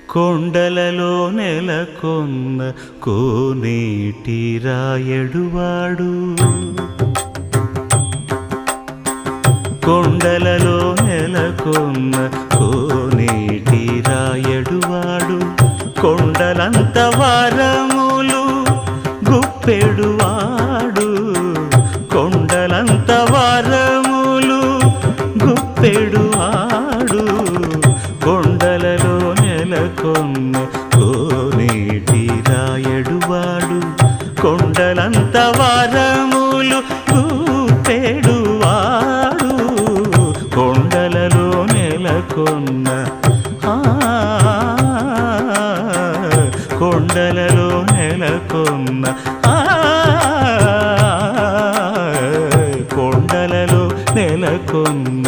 కొండలలో నెలకొన్న కోనేటి రాయడువాడు కొండలలో నెలకొన్న కోనేటి రాయడువాడు కొండలంత వరములు గుప్పెడువాడు కొండలంత వరములు గుప్పెడువాడు కొండలలో నెలకొన్న కోనేటి రాయడువాడు కొండలంత వరములు గుప్పెడువాడు కొండలలో నెలకొన్న కొండలలో నెలకొన్న కొండలలో నెలకొన్న